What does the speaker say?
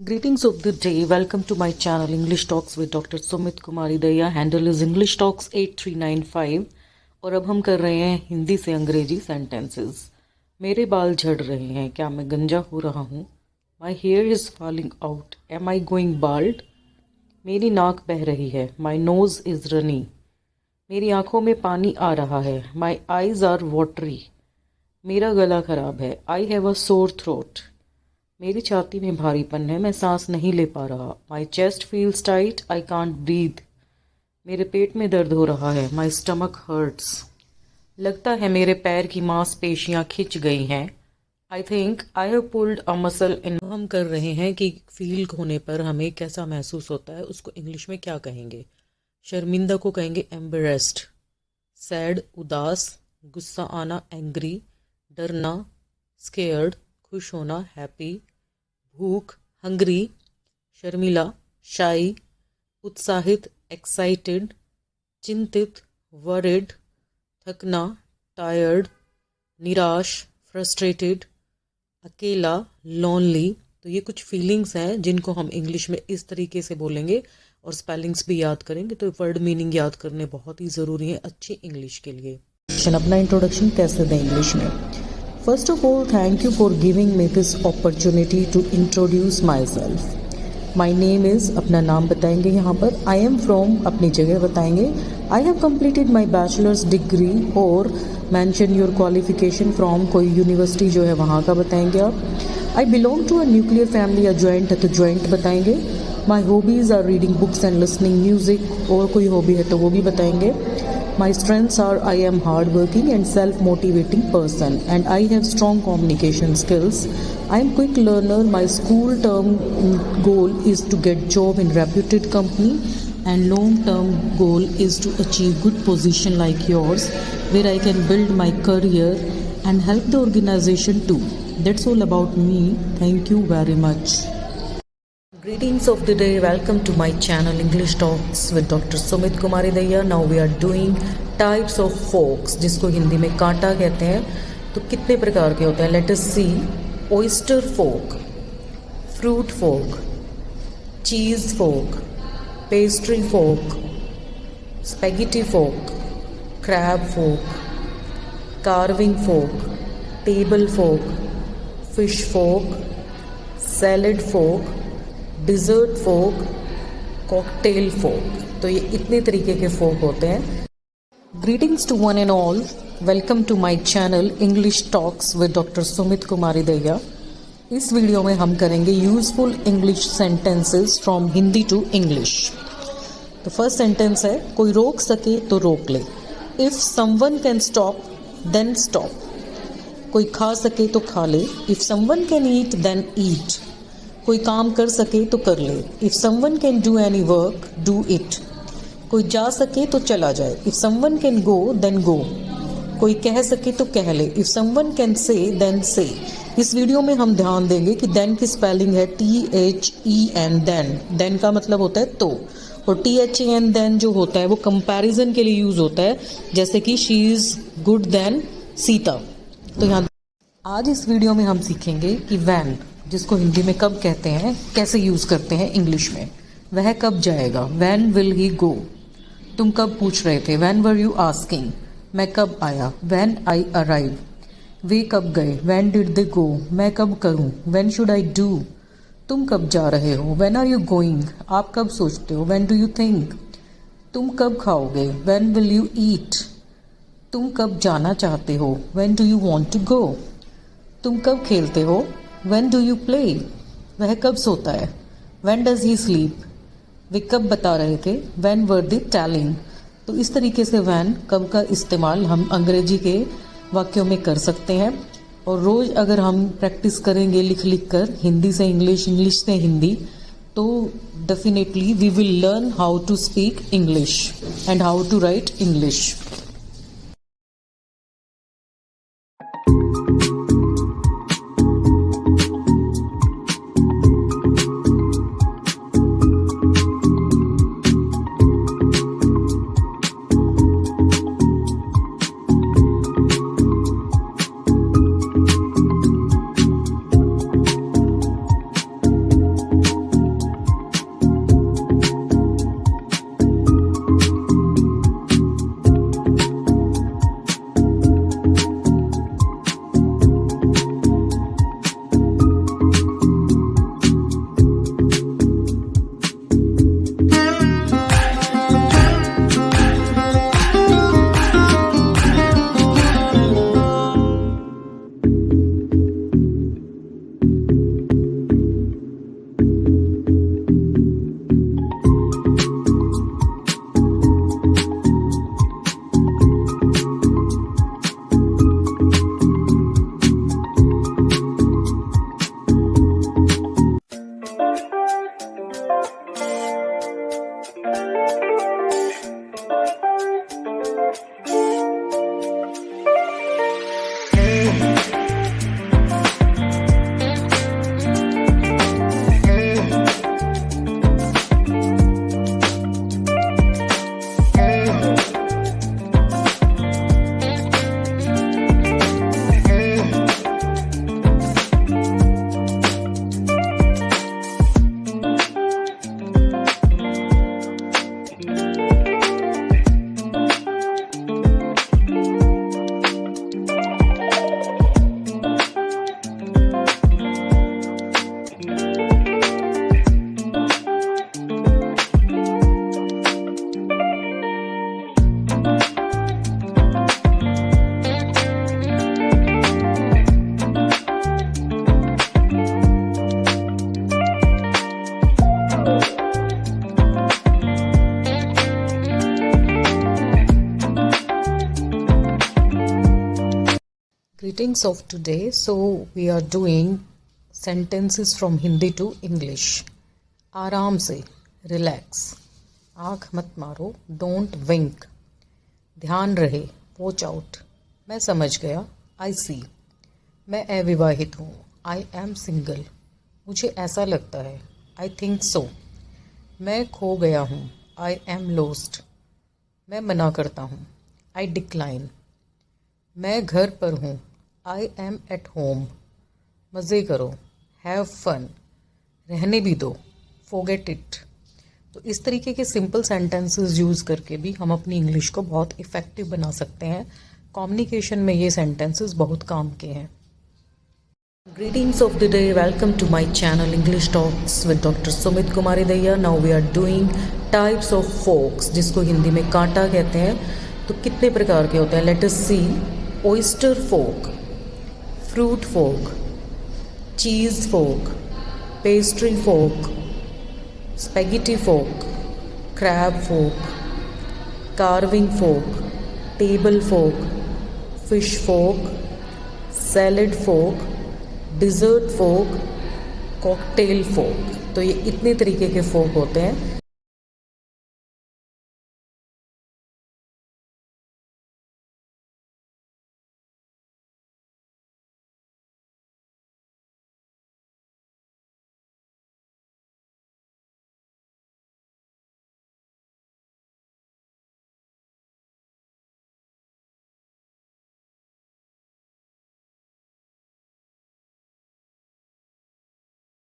Greetings of the day. Welcome to my channel English Talks with Dr. Sumit Kumari Daya. Handle is English Talks 8395 और अब हम कर रहे हैं हिंदी से अंग्रेजी सेंटेंसेस। मेरे बाल झड़ रहे हैं, क्या मैं गंजा हो रहा हूँ? My hair is falling out. Am I going bald? मेरी नाक बह रही है. My nose is runny. मेरी आंखों में पानी आ रहा है. My eyes are watery. मेरा गला खराब है. I have a sore throat. मेरी छाती में भारीपन है, मैं सांस नहीं ले पा रहा. My chest feels tight, I can't breathe. मेरे पेट में दर्द हो रहा है. My stomach hurts. लगता है मेरे पैर की मांसपेशियां खिंच गई हैं. I think I have pulled a muscle in. हम कर रहे हैं कि फील होने पर हमें कैसा महसूस होता है, उसको इंग्लिश में क्या कहेंगे. शर्मिंदा को कहेंगे एम्बेरेस्ड. सैड उदास. गुस्सा आना एंग्री. डरना स्केयर्ड. खुश होना हैप्पी. भूख हंग्री. शर्मिला शाई. उत्साहित एक्साइटेड. चिंतित वरिड. थकना टायर्ड. निराश फ्रस्ट्रेटेड. अकेला लोनली. तो ये कुछ फीलिंग्स हैं जिनको हम इंग्लिश में इस तरीके से बोलेंगे और स्पेलिंग्स भी याद करेंगे. तो वर्ड मीनिंग याद करने बहुत ही ज़रूरी है अच्छी इंग्लिश के लिए. अपना इंट्रोडक्शन कैसे दें इंग्लिश में. First of all, thank you for giving me this opportunity to introduce myself. My name is, अपना नाम बताएंगे यहाँ पर. I am from, अपनी जगह बताएंगे. I have completed my bachelor's degree और mention your qualification from कोई यूनिवर्सिटी जो है वहाँ का बताएंगे आप. I belong to a nuclear family, a joint है तो joint बताएंगे. My hobbies are reading books and listening music. और कोई hobby है तो वो भी बताएंगे. My strengths are I am hardworking and self-motivating person and I have strong communication skills. I am quick learner. My school term goal is to get job in reputed company and long-term goal is to achieve good position like yours where I can build my career and help the organization too. That's all about me. Thank you very much. Greetings of the day. Welcome to my channel English Talks with Dr. Sumit Kumari Daya. Now we are doing types of forks जिसको हिंदी में कांटा कहते हैं. तो कितने प्रकार के होते हैं? Let us see. Oyster fork, fruit fork, cheese fork, pastry fork, spaghetti fork, crab fork, carving fork, table fork, fish fork, salad fork, dessert fork, cocktail fork. तो ये इतने तरीके के फोक होते हैं. Greetings to one and all. Welcome to my channel English talks with doctor Sumit Kumari Daya. इस video में हम करेंगे useful English sentences from Hindi to English. तो फर्स्ट सेंटेंस है, कोई रोक सके तो रोक ले. If someone can stop then stop. कोई खा सके तो खा ले. If someone can eat then eat. कोई काम कर सके तो कर ले. If someone can do any work do it. कोई जा सके तो चला जाए. If someone can go then go. कोई कह सके तो कह ले. If someone can say then say. इस वीडियो में हम ध्यान देंगे कि देन की स्पेलिंग है THEN. देन का मतलब होता है तो, और THAN देन जो होता है वो कंपैरिजन के लिए यूज होता है, जैसे कि she is good than Sita. तो यहाँ आज इस वीडियो में हम सीखेंगे कि वैन जिसको हिंदी में कब कहते हैं, कैसे यूज़ करते हैं इंग्लिश में. वह कब जाएगा, वैन विल ही गो. तुम कब पूछ रहे थे, वैन वर यू आस्किंग. मैं कब आया, वैन आई अराइव. वे कब गए, वैन डिड दे गो. मैं कब करूं, वैन शुड आई डू. तुम कब जा रहे हो, वैन आर यू गोइंग. आप कब सोचते हो, वैन डू यू थिंक. तुम कब खाओगे, वैन विल यू ईट. तुम कब जाना चाहते हो, when do you want to go. तुम कब खेलते हो, When do you play? वह कब सोता है, When does he sleep? वे कब बता रहे थे, When were they telling? तो इस तरीके से when कब का इस्तेमाल हम अंग्रेजी के वाक्यों में कर सकते हैं. और रोज़ अगर हम प्रैक्टिस करेंगे लिख लिख कर हिंदी से इंग्लिश, इंग्लिश से हिंदी, तो definitely we will learn how to speak English and how to write English. Greetings of today. So we are doing sentences from Hindi to English. आराम से, रिलैक्स, आँख मत मारो, डोंट विंक, ध्यान रहे, वॉच आउट, मैं समझ गया, आई सी, मैं अविवाहित हूँ, आई एम सिंगल, मुझे ऐसा लगता है, आई थिंक सो, मैं खो गया हूँ, आई एम लोस्ट, मैं मना करता हूँ, आई डिक्लाइन, मैं घर पर हूँ, आई एम एट होम, मज़े करो, हैव फन, रहने भी दो, फॉरगेट इट। तो इस तरीके के सिंपल सेंटेंसेस यूज़ करके भी हम अपनी इंग्लिश को बहुत इफ़ेक्टिव बना सकते हैं। कम्युनिकेशन में ये सेंटेंसेस बहुत काम के हैं। Greetings of the day, welcome to my channel English Talks with Dr. Sumit Kumar Idaiya. Now we are doing types of forks, जिसको हिंदी में कांटा कहते हैं। तो कितने प्रकार के होते हैं? Let us see. Oyster fork, fruit fork, cheese fork, pastry fork, spaghetti fork, crab fork, carving fork, table fork, fish fork, salad fork, dessert fork, cocktail fork. तो ये इतने तरीके के फोक होते हैं।